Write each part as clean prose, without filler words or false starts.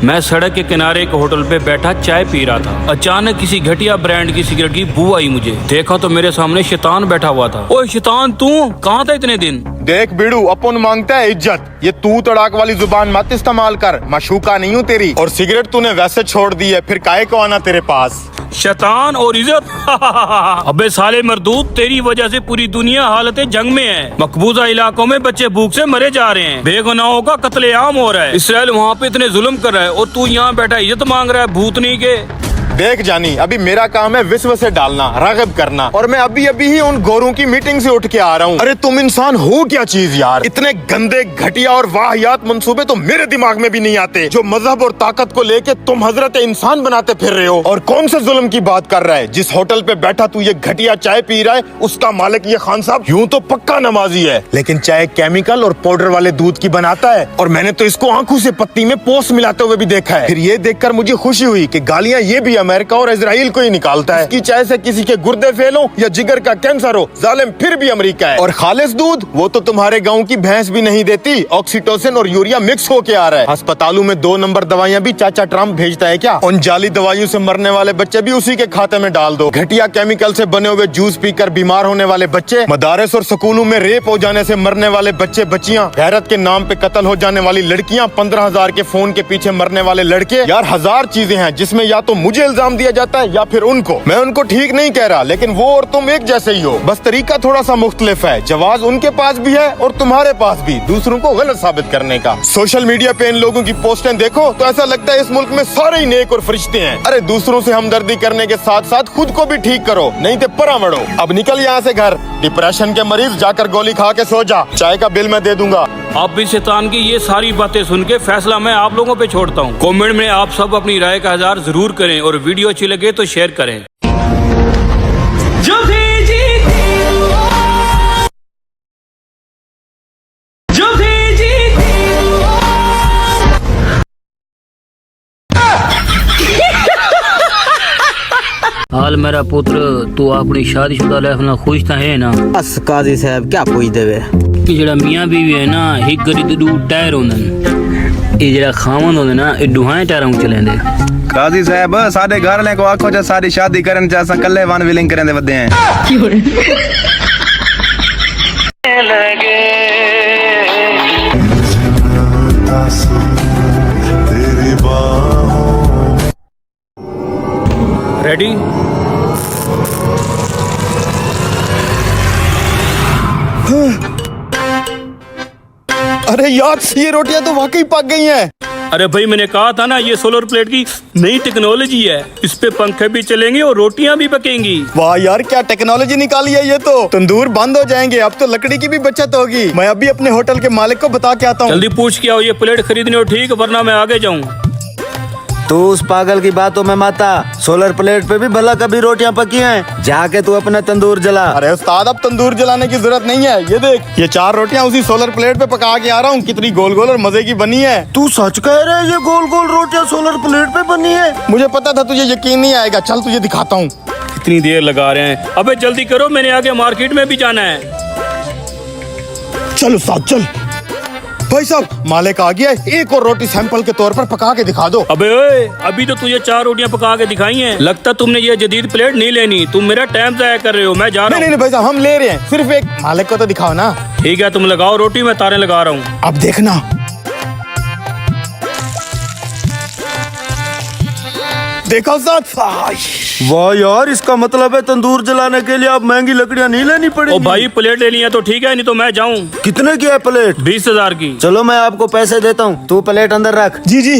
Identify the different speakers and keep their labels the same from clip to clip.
Speaker 1: मैं सड़क के किनारे एक होटल पे बैठा चाय पी रहा था। अचानक किसी घटिया ब्रांड की सिगरेट की बू आई। मुझे देखा तो मेरे सामने शैतान बैठा हुआ था। ओए शैतान, तू कहाँ था इतने दिन?
Speaker 2: देख बिड़ू, अपन मांगता है इज्जत, ये तू तड़ाक वाली जुबान मत इस्तेमाल कर। माशूका नहीं हूँ तेरी, और सिगरेट तूने वैसे छोड़ दी है, फिर काहे को आना तेरे पास?
Speaker 1: शैतान और इज्जत। अबे साले मरदूद, तेरी वजह से पूरी दुनिया हालत जंग में है। मकबूजा इलाकों में बच्चे भूख से मरे जा रहे हैं, बेगुनाहों का कत्लेआम हो रहा है। इसराइल वहाँ पे इतने जुल्म कर रहा है और तू यहाँ बैठा इज्जत मांग रहा है भूतनी के।
Speaker 2: देख जानी, अभी मेरा काम है विश्व से डालना, राग़िब करना, और मैं अभी अभी ही उन गोरों की मीटिंग से उठ के आ रहा हूँ। अरे तुम इंसान हो क्या चीज यार? इतने गंदे, घटिया और वाहियात मंसूबे तो मेरे दिमाग में भी नहीं आते, जो मजहब और ताकत को लेके तुम हजरत इंसान बनाते फिर रहे हो। और कौन से जुल्म की बात कर रहा है? जिस होटल पे बैठा तू ये घटिया चाय पी रहा है, उसका मालिक ये खान साहब यूं तो पक्का नमाजी है, लेकिन चाय केमिकल और पाउडर वाले दूध की बनाता है, और मैंने तो इसको आंखों से पत्ती में पोस्ट मिलाते हुए भी देखा है। फिर ये देखकर मुझे खुशी हुई कि गालियां ये भी अमेरिका और इजराइल को ही निकालता है। इसकी चाय से किसी के गुर्दे फेल हो या जिगर का कैंसर हो, जालिम फिर भी अमेरिका है। और खालिस दूध, वो तो तुम्हारे गांव की भैंस भी नहीं देती, ऑक्सीटोसिन और यूरिया मिक्स होके आ रहा है। अस्पतालों में 2 नंबर दवाइयां भी चाचा ट्रम्प भेजता है क्या? उन जाली दवाइयों से मरने वाले बच्चे भी उसी के खाते में डाल दो। घटिया केमिकल से बने हुए जूस पीकर बीमार होने वाले बच्चे, मदारस और स्कूलों में रेप हो जाने से मरने वाले बच्चे बच्चियां, गैरत के नाम पे कत्ल हो जाने वाली लड़कियां, 15,000 के फोन के पीछे मरने वाले लड़के। यार हजार चीजें हैं जिसमें या तो मुझे इल्जाम दिया जाता है या फिर उनको। मैं उनको ठीक नहीं कह रहा, लेकिन वो और तुम एक जैसे ही हो, बस तरीका थोड़ा सा मुख्तलिफ है। जवाब उनके पास भी है और तुम्हारे पास भी, दूसरों को गलत साबित करने का। सोशल मीडिया पे इन लोगों की पोस्टें देखो तो ऐसा लगता है इस मुल्क में सारे ही नेक और फरिश्ते हैं। अरे दूसरों से हमदर्दी करने के साथ साथ खुद को भी ठीक करो, नहीं तो परामड़ो। अब निकल यहाँ से घर। डिप्रेशन के मरीज जाकर गोली खा के सो जा, चाय का बिल मैं दे दूंगा।
Speaker 1: आप भी शैतान की ये सारी बातें सुन के फैसला मैं आप लोगों पे छोड़ता हूँ। कमेंट में आप सब अपनी राय का इज़हार जरूर करें और वीडियो अच्छी लगे तो शेयर करें। जो भी जीती हाल मेरा पुत्र, तू अपनी शादीशुदा लाइफ ना खुश तो है ना?
Speaker 3: बस काजी साहब क्या पूछ देवे
Speaker 1: कि जड़ा मियाँ बीवी है ना, एक गरी तो 2 टायर होंदन, ये जड़ा खावन होंदे ना, ये दुहाए टायरों चलेंदे।
Speaker 4: काजी साहब साडे घर वाले को आखो जो सारी शादी करन चासा कल्ले वन विलिंग करें दे वदे हैं।
Speaker 1: रेडी?
Speaker 2: अरे यार, ये रोटियां तो वाकई पक गई हैं।
Speaker 1: अरे भाई, मैंने कहा था ना, ये सोलर प्लेट की नई टेक्नोलॉजी है। इस पे पंखे भी चलेंगे और रोटियां भी पकेंगी।
Speaker 2: वाह यार, क्या टेक्नोलॉजी निकाली है ये तो। तंदूर बंद हो जाएंगे, अब तो लकड़ी की भी बचत होगी। मैं अभी अपने होटल के मालिक को बता के आता हूँ।
Speaker 1: जल्दी पूछ के आओ, ये प्लेट खरीदनी हो ठीक, वरना मैं आगे जाऊँ।
Speaker 3: तू उस पागल की बातों में माता, सोलर प्लेट पे भी भला कभी रोटियां पकी हैं? जाके तू अपना तंदूर जला।
Speaker 2: अरे उस्ताद, अब तंदूर जलाने की जरूरत नहीं है। ये देख, ये 4 रोटियां उसी सोलर प्लेट पे पका के आ रहा हूँ। कितनी गोल गोल और मजे की बनी है।
Speaker 3: तू सच कह रहा है? ये गोल गोल रोटियां सोलर प्लेट पे बनी है?
Speaker 2: मुझे पता था तुझे यकीन नहीं आएगा। चल तुझे दिखाता हूँ।
Speaker 1: कितनी देर लगा रहे हैं? अबे जल्दी करो, मैंने आगे मार्केट में भी जाना है।
Speaker 2: चल उस्ताद चल। भाई साहब, मालिक आ गया है। एक और रोटी सैंपल के तौर पर पका के दिखा दो।
Speaker 1: अबे ओए, अभी तो तुझे 4 रोटियां पका के दिखाई हैं। लगता तुमने ये जदीद प्लेट नहीं लेनी। तुम मेरा टाइम जाया कर रहे हो, मैं जा रहा हूँ।
Speaker 2: नहीं भाई साहब, हम ले रहे हैं। सिर्फ एक मालिक को तो दिखाओ ना।
Speaker 1: ठीक है, तुम लगाओ रोटी, मैं तारे लगा रहा हूँ।
Speaker 2: अब देखना। देखा उस्ताद?
Speaker 3: वाह यार, इसका मतलब है तंदूर जलाने के लिए अब महंगी लकड़ियां नहीं लेनी पड़ेगी।
Speaker 1: ओ भाई, प्लेट लेनी है तो ठीक है, नहीं तो मैं जाऊँ।
Speaker 3: कितने की है प्लेट?
Speaker 1: 20,000 की।
Speaker 3: चलो मैं आपको पैसे देता हूँ, तू प्लेट अंदर रख।
Speaker 2: जी जी।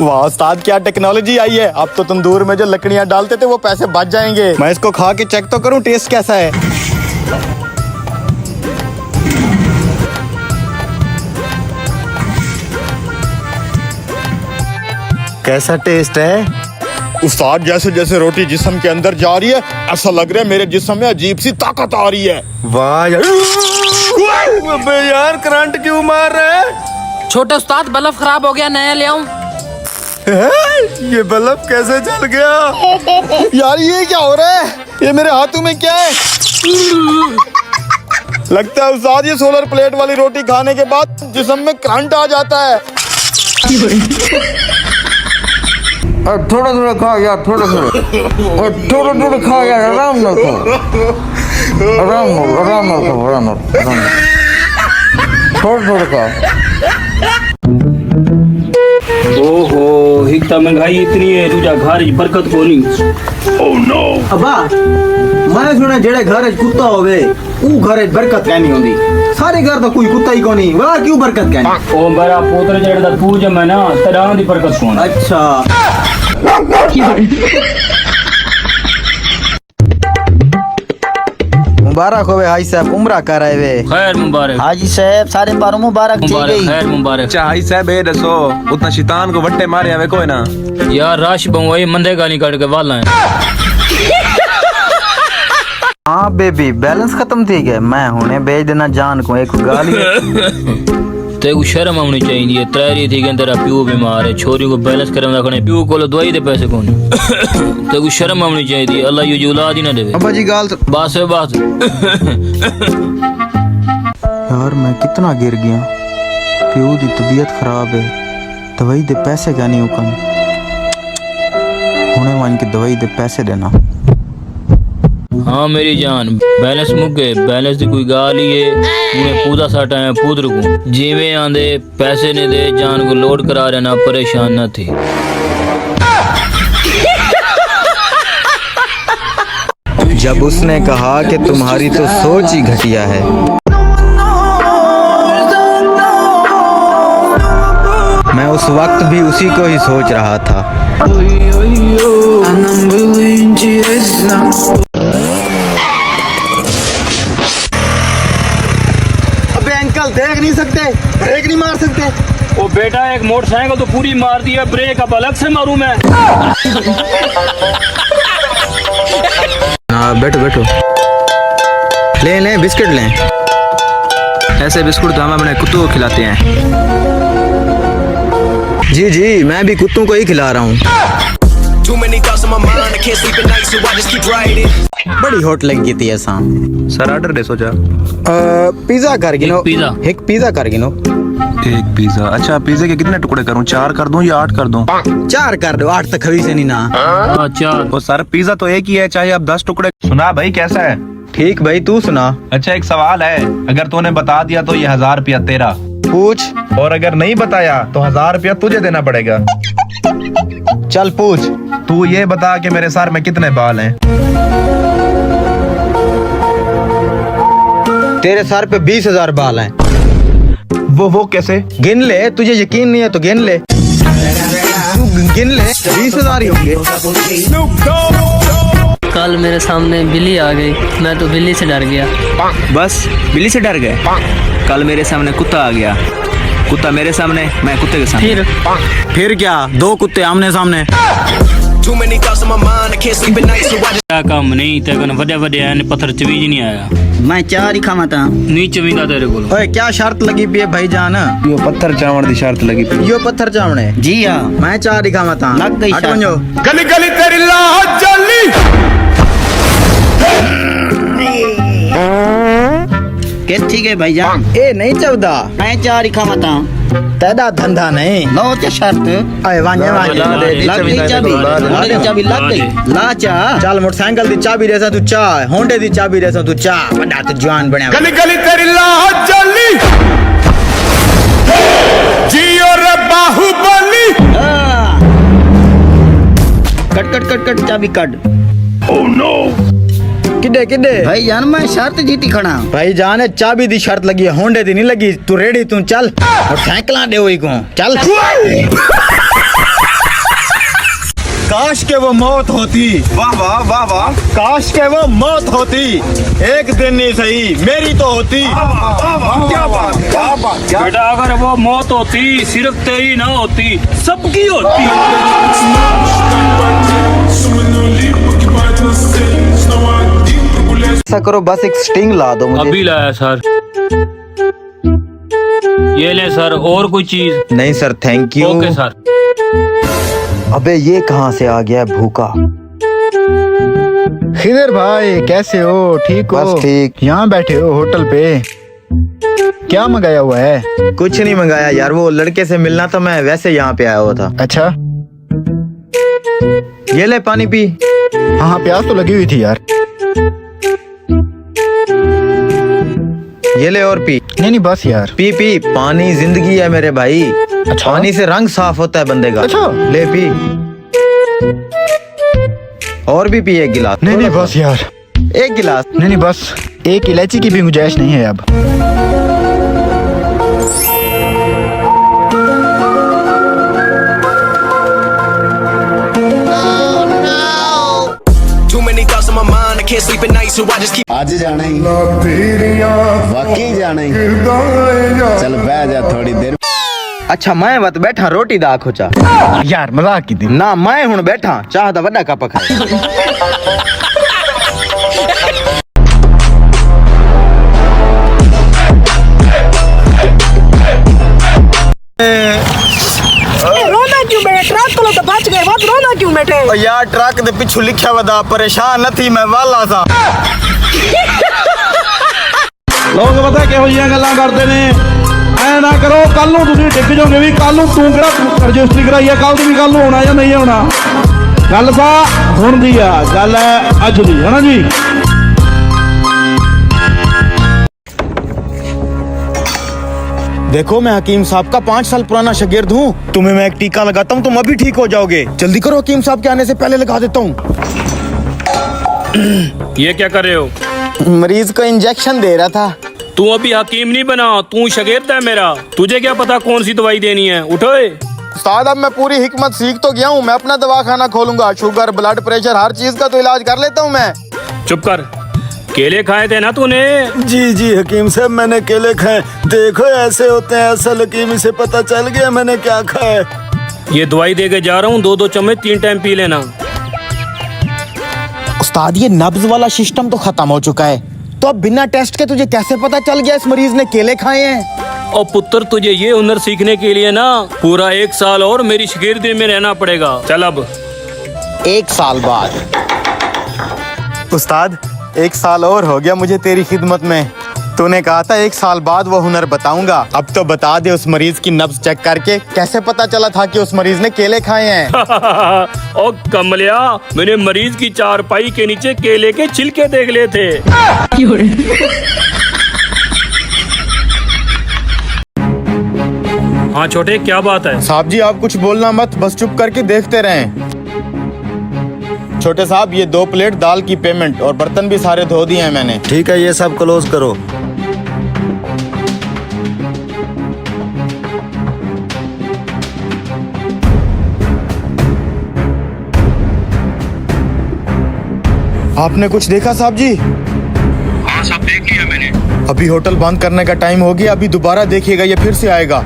Speaker 2: वाह उस्ताद, क्या टेक्नोलॉजी आई है। अब तो तंदूर में जो लकड़ियां डालते थे वो पैसे बच जाएंगे। मैं इसको खा के चेक तो करूं टेस्ट कैसा है।
Speaker 3: कैसा टेस्ट है?
Speaker 2: उस्ताद, जैसे जैसे रोटी जिस्म के अंदर जा रही है, ऐसा लग रहा है मेरे जिस्म में अजीब सी ताकत आ रही है।
Speaker 3: वाह यार, अबे यार करंट क्यों मार रहा है?
Speaker 5: छोटे उस्ताद, बल्ब खराब हो गया, नया ले आऊं?
Speaker 3: ये बल्ब कैसे जल गया?
Speaker 2: यार ये क्या हो रहा है? ये मेरे हाथों में क्या है? लगता है उस्ताद ये सोलर प्लेट वाली रोटी खाने के बाद जिस्म में करंट आ जाता है।
Speaker 6: थोड़ा थोड़ा खा यार, थोड़ा थोड़ा खा यार, आराम ना खा, आराम ना थोड़ा खा।
Speaker 1: ओहो हिकता महंगाई इतनी है तुझा घर बरकत को नहीं। ओह नो
Speaker 7: अब्बा मैं सुना जेड़े घर कुत्ता होवे ऊ घर बरकत कहनी होंदी, सारे घर तो कोई कुत्ता ही को नहीं, वाह क्यों बरकत कहनी।
Speaker 1: ओ मेरा पोत्र जेड़ा तू जब मैं ना तेरा दी बरकत कौन।
Speaker 7: अच्छा
Speaker 6: मुबारक होवे हाजी साहब, उम्रा कर आए वे।
Speaker 1: खैर मुबारक
Speaker 3: हाजी साहब सारे पारों मुबारक
Speaker 1: मुबारक खैर मुबारक।
Speaker 4: अच्छा हाई साहब ये दसो उतना शैतान को वट्टे मारे आवे कोई ना।
Speaker 1: यार राश बंगवाई मंदे गाली काट के वाला है।
Speaker 6: हाँ बेबी बैलेंस खत्म थी गया, मैं हुने भेज देना जान को एक गाली।
Speaker 1: तेको शर्म आनी चाहिए, त्रैरी थी कि तेरा प्यू बीमार है, छोरी को बैलेंस करने रखने प्यू को दवाई दे पैसे कौन। तेको शर्म आनी चाहिए, अल्लाह ये औलाद ही ना देवे।
Speaker 6: अब्बा जी गाल
Speaker 1: बस है बस।
Speaker 6: यार मैं कितना गिर गया, प्यू दी तबीयत खराब है, दवाई दे पैसे क्या नहीं हुकम, हुने मान के दवाई दे पैसे देना।
Speaker 1: हाँ मेरी जान बैलेंस मुक गए, बैलेंस की कोई गाल ही है, उन्हें पूरा सा टाइम पुत्र को जीवे आंदे पैसे ने दे, जान को लोड करा रहना, परेशान न थी।
Speaker 6: जब उसने कहा कि तुम्हारी तो सोच ही घटिया है, मैं उस वक्त भी उसी को ही सोच रहा था।
Speaker 7: अबे अंकल देख नहीं सकते, ब्रेक नहीं मार सकते।
Speaker 1: ओ बेटा एक मोटरसाइकिल तो पूरी मार दी है, ब्रेक अब अलग से मारूं मैं।
Speaker 6: हाँ बैठो बैठो, ले बिस्किट लें। ऐसे बिस्कुट तो हम अपने कुत्तों को खिलाते हैं। जी मैं भी कुत्तों को ही खिला रहा हूँ। बड़ी होट लगी थी ऐसा।
Speaker 4: सर ऑर्डर दे सोचा।
Speaker 6: पिज्जा कर गिनो,
Speaker 1: एक
Speaker 6: पिज्जा कर गिनो।
Speaker 4: एक पिज्जा। अच्छा पिज्जे के कितने टुकड़े करूं, 4 कर दूं या 8 कर दूं?
Speaker 6: 4 कर दो, 8 तक खवी से नहीं ना।
Speaker 1: अच्छा
Speaker 4: तो सर पिज्जा तो एक ही है, चाहे आप 10 टुकड़े। सुना भाई कैसा है?
Speaker 6: ठीक भाई तू सुना।
Speaker 4: अच्छा एक सवाल है, अगर तूने बता दिया तो ये 1000 रुपया तेरा,
Speaker 6: पूछ।
Speaker 4: और अगर नहीं बताया तो 1000 रुपया तुझे देना पड़ेगा।
Speaker 6: चल पूछ।
Speaker 4: तू ये बता कि मेरे सर में कितने बाल हैं?
Speaker 6: तेरे सर पे 20,000 बाल हैं।
Speaker 4: वो कैसे?
Speaker 6: गिन ले, तुझे यकीन नहीं है तो गिन ले, गिन ले, 20,000 ही होंगे।
Speaker 5: कल मेरे सामने बिल्ली आ गई, मैं तो बिल्ली से डर गया।
Speaker 8: बस बिल्ली से डर गए? कल मेरे सामने कुत्ता आ गया, कुत्ता मेरे सामने, मैं कुत्ते के सामने।
Speaker 6: फिर क्या, 2 कुत्ते आमने सामने।
Speaker 1: क्या काम नहीं तेरे को वड्डे वड्डे आने पत्थर चवीज नहीं आया।
Speaker 3: मैं 4 ही खावा था।
Speaker 1: नहीं चवींदा तेरे को।
Speaker 6: ओए क्या शर्त लगी पी है भाईजान?
Speaker 4: यो पत्थर चावड़ दी शर्त लगी पई।
Speaker 6: यो पत्थर चावणे
Speaker 3: जी हाँ
Speaker 6: मैं 4 ही खावा था।
Speaker 3: लग गई
Speaker 6: हट
Speaker 3: शर्त।
Speaker 6: वञो।
Speaker 2: गली गली तेरी लाह जली।
Speaker 3: के ठीक है भाईजान,
Speaker 6: ए नहीं चवदा,
Speaker 3: मैं 4 ही खावा था।
Speaker 6: तेरा धंधा नहीं।
Speaker 3: लो ते शर्त
Speaker 6: अरे वांजे वांजे
Speaker 4: ला दे,
Speaker 3: लग गई चाबी, होंडे दी चाबी लग गई।
Speaker 6: ला चा चल, मोटरसाइकिल दी चाबी देसा तू चा, होंडे दी चाबी देसा तू चा, बड़ा तो जवान बनया।
Speaker 2: गली गली तेरी लाह जली। जियो रे बाहुबली।
Speaker 3: कट चाबी कट।
Speaker 6: किडे किडे
Speaker 3: भाईजान मैं शर्त जीती खड़ा।
Speaker 6: भाईजान है चाबी दी शर्त लगी है, होंडे दी नहीं लगी। तू रेडी तू चल, मोटरसाइकिल दे हुई को चल। काश के वो मौत होती,
Speaker 4: वाह वाह वाह वाह।
Speaker 2: काश के वो मौत होती, एक दिन नहीं सही मेरी तो होती।
Speaker 4: क्या बात क्या बात क्या।
Speaker 1: बेटा अगर वो मौत होती सिर्फ तेरी ना होती, सबकी होती।
Speaker 6: ऐसा करो बस एक स्टिंग ला दो मुझे।
Speaker 1: अभी लाया सर। ये ले सर, और कोई चीज?
Speaker 6: नहीं sir thank you.
Speaker 1: Okay sir.
Speaker 6: अबे ये कहाँ से आ गया भूखा।
Speaker 9: खिदर भाई कैसे हो? ठीक हो?
Speaker 4: बस ठीक।
Speaker 9: यहाँ बैठे हो होटल पे? क्या मंगाया हुआ है?
Speaker 3: कुछ नहीं मंगाया यार, वो लड़के से मिलना था, मैं वैसे यहाँ पे आया हुआ था।
Speaker 9: अच्छा,
Speaker 3: ये ले पानी पी।
Speaker 9: हाँ प्यास तो लगी हुई थी यार।
Speaker 3: ये ले और पी।
Speaker 9: नहीं बस यार।
Speaker 3: पी पी, पानी जिंदगी है मेरे भाई।
Speaker 9: अच्छा।
Speaker 3: पानी से रंग साफ होता है बंदे का।
Speaker 9: अच्छा।
Speaker 3: ले पी। और भी पी एक गिलास।
Speaker 9: नहीं बस यार।
Speaker 3: एक गिलास।
Speaker 9: नहीं बस, एक इलायची की भी गुंजाइश नहीं है अब।
Speaker 3: आज जाना ही, वाकई जाना ही। चल बैठ जा थोड़ी देर। अच्छा मैं मत बैठा, रोटी दा खोचा
Speaker 9: यार मजाक की थी
Speaker 3: ना, मैं हूं बैठा चाह दा वड्डा कप खाए।
Speaker 10: रोना क्यों बैठे? ट्रक को तो बच गए, बहुत रोना क्यों बैठे?
Speaker 3: यार ट्रक दे पिछू लिखा वदा, परेशान न थी मैं वाला सा।
Speaker 11: लोग पता किहो जिहियां गल्लां करदे ने, ऐ ना करो कल नूं तुसीं डिग जाओगे भी, कल नूं तूं किहड़ा रजिस्ट्री कराई है, कल भी कल होना या नहीं होना। गल सा हुण दी आ, गल है अज दी, है ना जी।
Speaker 2: देखो मैं हकीम साहब का 5 साल पुराना शागिर्द हूँ। तुम्हें मैं एक टीका लगाता हूँ, तुम अभी ठीक हो जाओगे। जल्दी करो, हकीम साहब के आने से पहले लगा देता हूँ।
Speaker 1: ये क्या कर रहे हो?
Speaker 2: मरीज को इंजेक्शन दे रहा था।
Speaker 1: तू अभी हकीम नहीं बना, तू शागिर्द है मेरा। तुझे क्या पता कौन सी दवाई देनी है? उठो।
Speaker 2: उस्ताद अब मैं पूरी हिकमत सीख तो गया हूँ, मैं अपना दवाखाना खोलूंगा। शुगर, ब्लड प्रेशर, हर चीज का तो इलाज कर लेता हूँ मैं।
Speaker 1: चुप कर, केले खाए थे ना तूने?
Speaker 3: जी हकीम साहब मैंने केले खाए। देखो ऐसे होते हैं, असल हकीम से पता चल गया मैंने क्या खाया।
Speaker 1: ये दवाई दे के जा रहा हूँ, 2-2 चम्मच 3 टाइम पी लेना।
Speaker 2: उस्ताद ये नब्ज वाला सिस्टम तो खत्म हो चुका है, तो अब बिना टेस्ट के तुझे कैसे पता चल गया इस मरीज ने केले खाए हैं?
Speaker 1: और पुत्र तुझे ये हुनर सीखने के लिए ना पूरा 1 साल और मेरी शागिर्दी में रहना पड़ेगा। चल अब
Speaker 2: 1 साल बाद। उस्ताद 1 साल और हो गया मुझे तेरी खिदमत में। तूने कहा था 1 साल बाद वो हुनर बताऊंगा, अब तो बता दे उस मरीज की नब्ज चेक करके कैसे पता चला था कि उस मरीज ने केले खाए हैं।
Speaker 1: ओ कमलिया, मैंने मरीज की चारपाई के नीचे केले के छिलके देख लिए थे। हाँ छोटे, क्या बात है?
Speaker 2: साहब जी आप कुछ बोलना मत, बस चुप करके देखते रहें। छोटे साहब ये 2 प्लेट दाल की पेमेंट, और बर्तन भी सारे धो दिए हैं मैंने।
Speaker 3: ठीक है, ये सब क्लोज करो।
Speaker 2: आपने कुछ देखा साहब जी?
Speaker 1: हाँ सब देख लिया मैंने।
Speaker 2: अभी होटल बंद करने का टाइम हो गया, अभी दोबारा देखिएगा ये फिर से आएगा।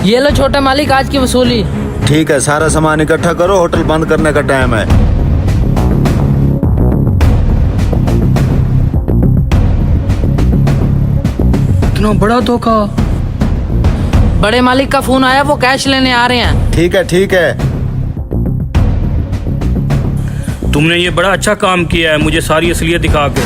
Speaker 5: ये लो छोटा मालिक, आज की वसूली।
Speaker 3: ठीक है, सारा सामान इकट्ठा करो, होटल बंद करने का टाइम है।
Speaker 5: इतना बड़ा धोखा। बड़े मालिक का फोन आया, वो कैश लेने आ रहे हैं।
Speaker 3: ठीक है।
Speaker 1: तुमने ये बड़ा अच्छा काम किया है, मुझे सारी असलियत दिखा के।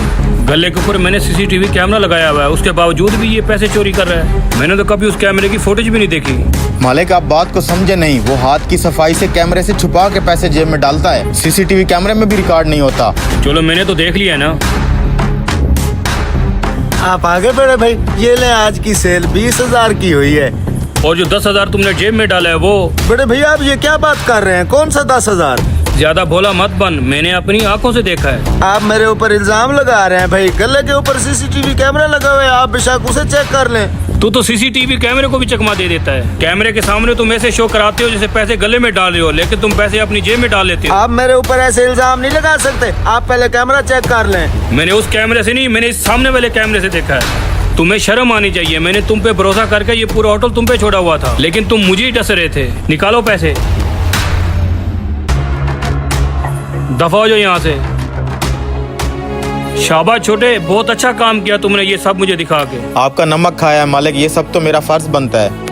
Speaker 1: गले के ऊपर मैंने सीसीटीवी कैमरा लगाया हुआ है, उसके बावजूद भी ये पैसे चोरी कर रहा है। मैंने तो कभी उस कैमरे की फुटेज भी नहीं देखी।
Speaker 2: मालिक आप बात को समझे नहीं, वो हाथ की सफाई से कैमरे से छुपा के पैसे जेब में डालता है। सीसीटीवी कैमरे में भी रिकॉर्ड नहीं होता।
Speaker 1: चलो मैंने तो देख लिया ना।
Speaker 3: आप आगे बढ़े भाई। ये ले आज की सेल 20,000 की हुई है।
Speaker 1: और जो 10,000 तुमने जेब में डाला है वो?
Speaker 3: बड़े भैया आप ये क्या बात कर रहे हैं? कौन सा 10,000?
Speaker 1: ज्यादा भोला मत बन, मैंने अपनी आंखों से देखा है।
Speaker 3: आप मेरे ऊपर इल्जाम लगा रहे हैं भाई। गले के ऊपर सीसीटीवी कैमरा लगा हुआ है, आप बेशक उसे चेक कर लें।
Speaker 1: तू तो सीसीटीवी कैमरे को भी चकमा दे देता है। कैमरे के सामने तुम ऐसे शो कराते हो जैसे पैसे गले में डाल रहे हो, लेकिन तुम पैसे अपनी जेब में डाल लेते हो।
Speaker 3: आप मेरे ऊपर ऐसे इल्जाम नहीं लगा सकते। आप पहले कैमरा चेक कर लें।
Speaker 1: मैंने उस कैमरे से नहीं, मैंने इस सामने वाले कैमरे से देखा है। तुम्हें शर्म आनी चाहिए। मैंने तुम पे भरोसा करके ये पूरा होटल तुम पे छोड़ा हुआ था, लेकिन तुम मुझे ही डस रहे थे। निकालो पैसे, दफा हो जाओ यहाँ से। शाबाश छोटे, बहुत अच्छा काम किया तुमने ये सब मुझे दिखा के।
Speaker 2: आपका नमक खाया है मालिक, ये सब तो मेरा फर्ज बनता है।